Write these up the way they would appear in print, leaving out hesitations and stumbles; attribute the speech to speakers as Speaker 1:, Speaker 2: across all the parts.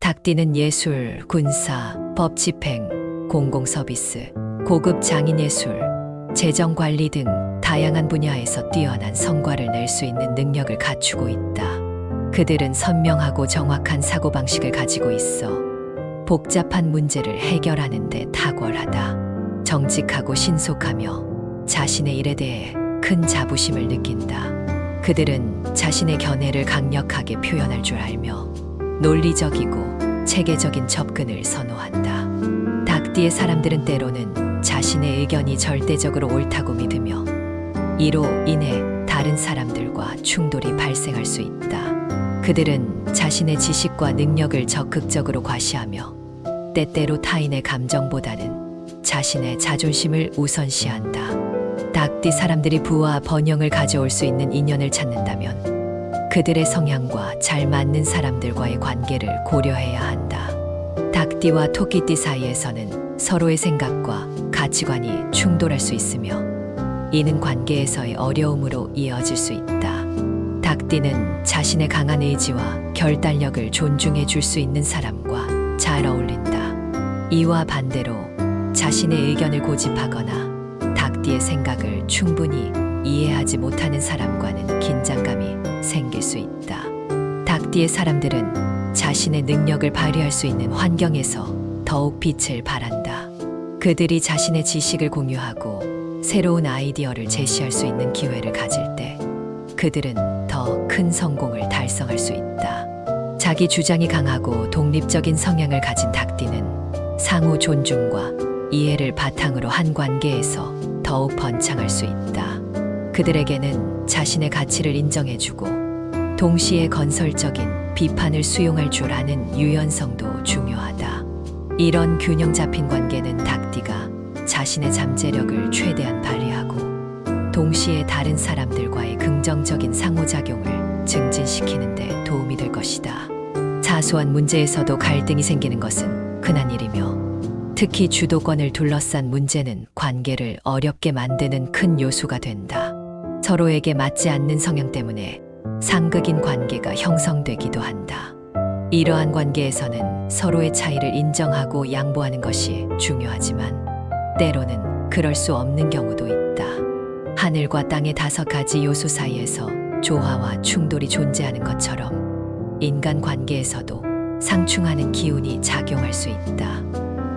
Speaker 1: 닭띠는 예술, 군사, 법집행, 공공서비스, 고급 장인예술, 재정관리 등 다양한 분야에서 뛰어난 성과를 낼 수 있는 능력을 갖추고 있다. 그들은 선명하고 정확한 사고방식을 가지고 있어 복잡한 문제를 해결하는 데 탁월하다. 정직하고 신속하며 자신의 일에 대해 큰 자부심을 느낀다. 그들은 자신의 견해를 강력하게 표현할 줄 알며 논리적이고 체계적인 접근을 선호한다. 닭띠의 사람들은 때로는 자신의 의견이 절대적으로 옳다고 믿으며 이로 인해 다른 사람들과 충돌이 발생할 수 있다. 그들은 자신의 지식과 능력을 적극적으로 과시하며 때때로 타인의 감정보다는 자신의 자존심을 우선시한다. 닭띠 사람들이 부와 번영을 가져올 수 있는 인연을 찾는다면 그들의 성향과 잘 맞는 사람들과의 관계를 고려해야 한다. 닭띠와 토끼띠 사이에서는 서로의 생각과 가치관이 충돌할 수 있으며 이는 관계에서의 어려움으로 이어질 수 있다. 닭띠는 자신의 강한 의지와 결단력을 존중해 줄 수 있는 사람과 잘 어울린다. 이와 반대로 자신의 의견을 고집하거나 닭띠의 생각을 충분히 이해하지 못하는 사람과는 긴장감이 생길 수 있다. 닭띠의 사람들은 자신의 능력을 발휘할 수 있는 환경에서 더욱 빛을 발한다. 그들이 자신의 지식을 공유하고 새로운 아이디어를 제시할 수 있는 기회를 가질 때 그들은 더 큰 성공을 달성할 수 있다. 자기 주장이 강하고 독립적인 성향을 가진 닭띠는 상호 존중과 이해를 바탕으로 한 관계에서 더욱 번창할 수 있다. 그들에게는 자신의 가치를 인정해주고 동시에 건설적인 비판을 수용할 줄 아는 유연성도 중요하다. 이런 균형 잡힌 관계는 닭띠가 자신의 잠재력을 최대한 발휘하고 동시에 다른 사람들과의 긍정적인 상호작용을 증진시키는 데 도움이 될 것이다. 사소한 문제에서도 갈등이 생기는 것은 흔한 일이며 특히 주도권을 둘러싼 문제는 관계를 어렵게 만드는 큰 요소가 된다. 서로에게 맞지 않는 성향 때문에 상극인 관계가 형성되기도 한다. 이러한 관계에서는 서로의 차이를 인정하고 양보하는 것이 중요하지만 때로는 그럴 수 없는 경우도 있다. 하늘과 땅의 5가지 요소 사이에서 조화와 충돌이 존재하는 것처럼 인간 관계에서도 상충하는 기운이 작용할 수 있다.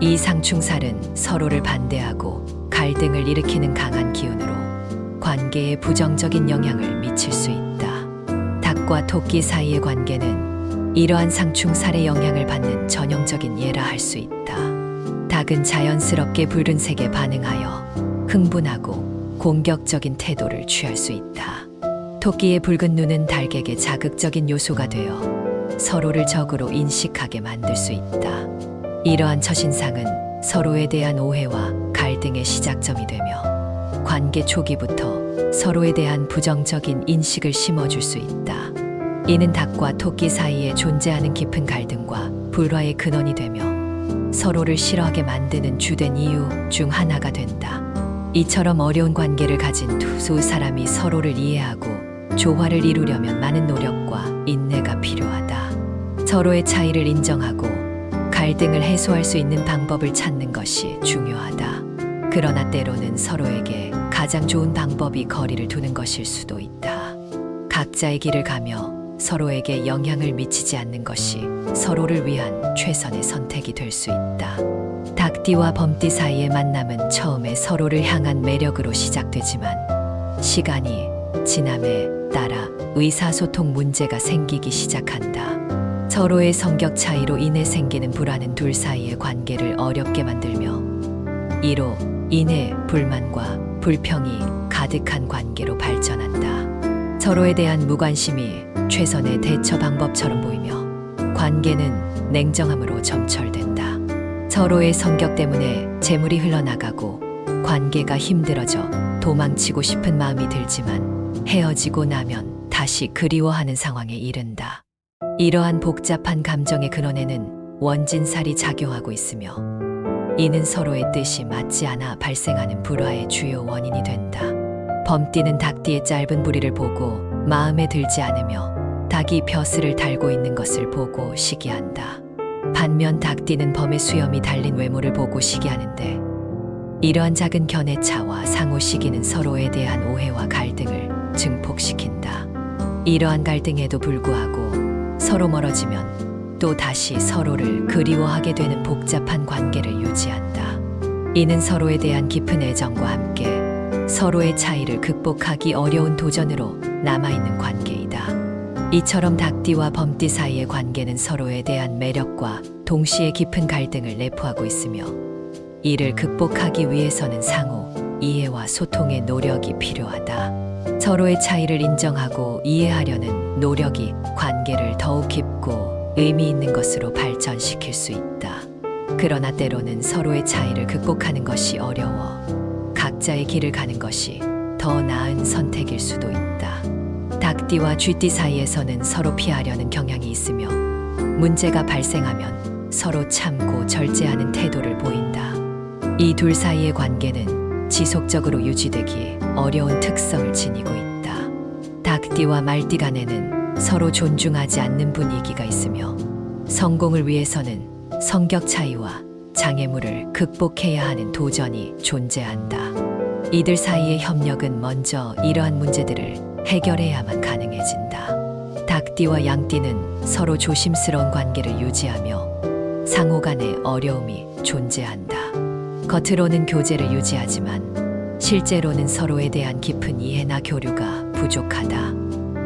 Speaker 1: 이 상충살은 서로를 반대하고 갈등을 일으키는 강한 기운으로 관계에 부정적인 영향을 미칠 수 있다. 닭과 토끼 사이의 관계는 이러한 상충살의 영향을 받는 전형적인 예라 할 수 있다. 닭은 자연스럽게 붉은색에 반응하여 흥분하고 공격적인 태도를 취할 수 있다. 토끼의 붉은 눈은 닭에게 자극적인 요소가 되어 서로를 적으로 인식하게 만들 수 있다. 이러한 첫인상은 서로에 대한 오해와 갈등의 시작점이 되며 관계 초기부터 서로에 대한 부정적인 인식을 심어줄 수 있다. 이는 닭과 토끼 사이에 존재하는 깊은 갈등과 불화의 근원이 되며 서로를 싫어하게 만드는 주된 이유 중 하나가 된다. 이처럼 어려운 관계를 가진 두 사람이 서로를 이해하고 조화를 이루려면 많은 노력과 인내가 필요하다. 서로의 차이를 인정하고 갈등을 해소할 수 있는 방법을 찾는 것이 중요하다. 그러나 때로는 서로에게 가장 좋은 방법이 거리를 두는 것일 수도 있다. 각자의 길을 가며 서로에게 영향을 미치지 않는 것이 서로를 위한 최선의 선택이 될 수 있다. 닭띠와 범띠 사이의 만남은 처음에 서로를 향한 매력으로 시작되지만 시간이 지남에 따라 의사소통 문제가 생기기 시작한다. 서로의 성격 차이로 인해 생기는 불화는 둘 사이의 관계를 어렵게 만들며 이로 인해 불만과 불평이 가득한 관계로 발전한다. 서로에 대한 무관심이 최선의 대처 방법처럼 보이며 관계는 냉정함으로 점철된다. 서로의 성격 때문에 재물이 흘러나가고 관계가 힘들어져 도망치고 싶은 마음이 들지만 헤어지고 나면 다시 그리워하는 상황에 이른다. 이러한 복잡한 감정의 근원에는 원진살이 작용하고 있으며 이는 서로의 뜻이 맞지 않아 발생하는 불화의 주요 원인이 된다. 범띠는 닭띠의 짧은 부리를 보고 마음에 들지 않으며 닭이 벼슬을 달고 있는 것을 보고 시기한다. 반면 닭띠는 범의 수염이 달린 외모를 보고 시기하는데, 이러한 작은 견해차와 상호 시기는 서로에 대한 오해와 갈등을 증폭시킨다. 이러한 갈등에도 불구하고 서로 멀어지면 또 다시 서로를 그리워하게 되는 복잡한 관계를 유지한다. 이는 서로에 대한 깊은 애정과 함께 서로의 차이를 극복하기 어려운 도전으로 남아있는 관계이다. 이처럼 닭띠와 범띠 사이의 관계는 서로에 대한 매력과 동시에 깊은 갈등을 내포하고 있으며, 이를 극복하기 위해서는 상호 이해와 소통의 노력이 필요하다. 서로의 차이를 인정하고 이해하려는 노력이 관계를 더욱 깊고 의미 있는 것으로 발전시킬 수 있다. 그러나 때로는 서로의 차이를 극복하는 것이 어려워 각자의 길을 가는 것이 더 나은 선택일 수도 있다. 닭띠와 쥐띠 사이에서는 서로 피하려는 경향이 있으며, 문제가 발생하면 서로 참고 절제하는 태도를 보인다. 이 둘 사이의 관계는 지속적으로 유지되기 어려운 특성을 지니고 있다. 닭띠와 말띠 간에는 서로 존중하지 않는 분위기가 있으며, 성공을 위해서는 성격 차이와 장애물을 극복해야 하는 도전이 존재한다. 이들 사이의 협력은 먼저 이러한 문제들을 해결해야만 가능해진다. 닭띠와 양띠는 서로 조심스러운 관계를 유지하며 상호 간의 어려움이 존재한다. 겉으로는 교제를 유지하지만 실제로는 서로에 대한 깊은 이해나 교류가 부족하다.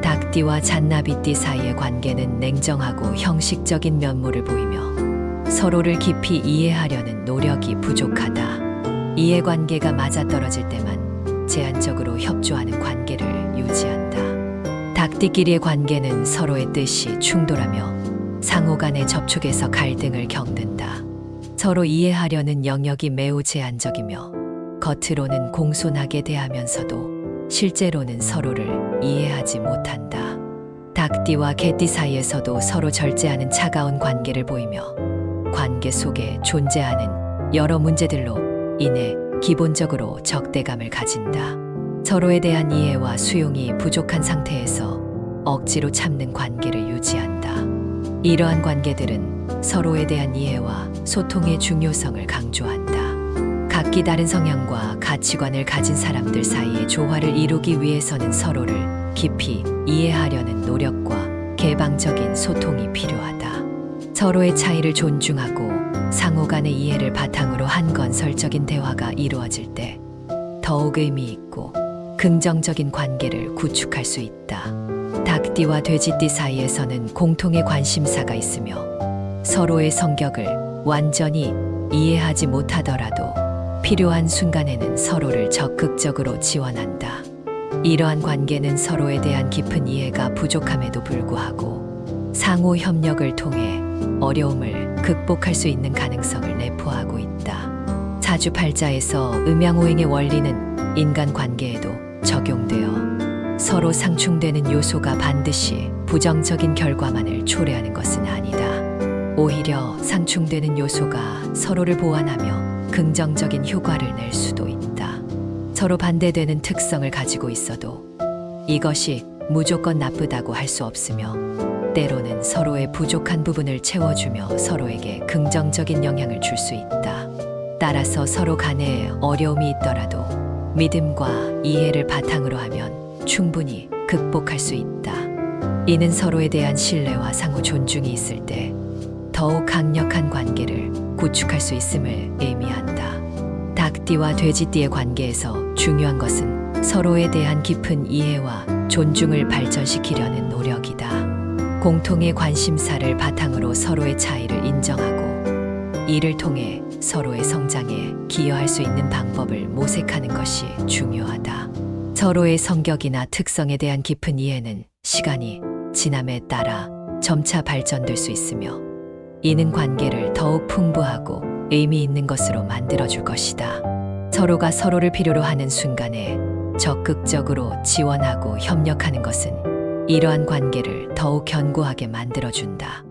Speaker 1: 닭띠와 잔나비띠 사이의 관계는 냉정하고 형식적인 면모를 보이며 서로를 깊이 이해하려는 노력이 부족하다. 이해관계가 맞아떨어질 때만 제한적으로 협조하는 관계를 유지한다. 닭띠끼리의 관계는 서로의 뜻이 충돌하며 상호 간의 접촉에서 갈등을 겪는다. 서로 이해하려는 영역이 매우 제한적이며 겉으로는 공손하게 대하면서도 실제로는 서로를 이해하지 못한다. 닭띠와 개띠 사이에서도 서로 절제하는 차가운 관계를 보이며 관계 속에 존재하는 여러 문제들로 인해 기본적으로 적대감을 가진다. 서로에 대한 이해와 수용이 부족한 상태에서 억지로 참는 관계를 유지한다. 이러한 관계들은 서로에 대한 이해와 소통의 중요성을 강조한다. 각기 다른 성향과 가치관을 가진 사람들 사이의 조화를 이루기 위해서는 서로를 깊이 이해하려는 노력과 개방적인 소통이 필요하다. 서로의 차이를 존중하고 상호 간의 이해를 바탕으로 한 건설적인 대화가 이루어질 때 더욱 의미 있고 긍정적인 관계를 구축할 수 있다. 닭띠와 돼지띠 사이에서는 공통의 관심사가 있으며 서로의 성격을 완전히 이해하지 못하더라도 필요한 순간에는 서로를 적극적으로 지원한다. 이러한 관계는 서로에 대한 깊은 이해가 부족함에도 불구하고 상호 협력을 통해 어려움을 극복할 수 있는 가능성을 내포하고 있다. 사주팔자에서 음양오행의 원리는 인간관계에도 적용되어 서로 상충되는 요소가 반드시 부정적인 결과만을 초래하는 것은 아니다. 오히려 상충되는 요소가 서로를 보완하며 긍정적인 효과를 낼 수도 있다. 서로 반대되는 특성을 가지고 있어도 이것이 무조건 나쁘다고 할 수 없으며, 때로는 서로의 부족한 부분을 채워주며 서로에게 긍정적인 영향을 줄 수 있다. 따라서 서로 간에 어려움이 있더라도 믿음과 이해를 바탕으로 하면 충분히 극복할 수 있다. 이는 서로에 대한 신뢰와 상호 존중이 있을 때 더욱 강력한 관계를 구축할 수 있음을 의미한다. 닭띠와 돼지띠의 관계에서 중요한 것은 서로에 대한 깊은 이해와 존중을 발전시키려는 노력이다. 공통의 관심사를 바탕으로 서로의 차이를 인정하고 이를 통해 서로의 성장에 기여할 수 있는 방법을 모색하는 것이 중요하다. 서로의 성격이나 특성에 대한 깊은 이해는 시간이 지남에 따라 점차 발전될 수 있으며, 이는 관계를 더욱 풍부하고 의미 있는 것으로 만들어줄 것이다. 서로가 서로를 필요로 하는 순간에 적극적으로 지원하고 협력하는 것은 이러한 관계를 더욱 견고하게 만들어준다.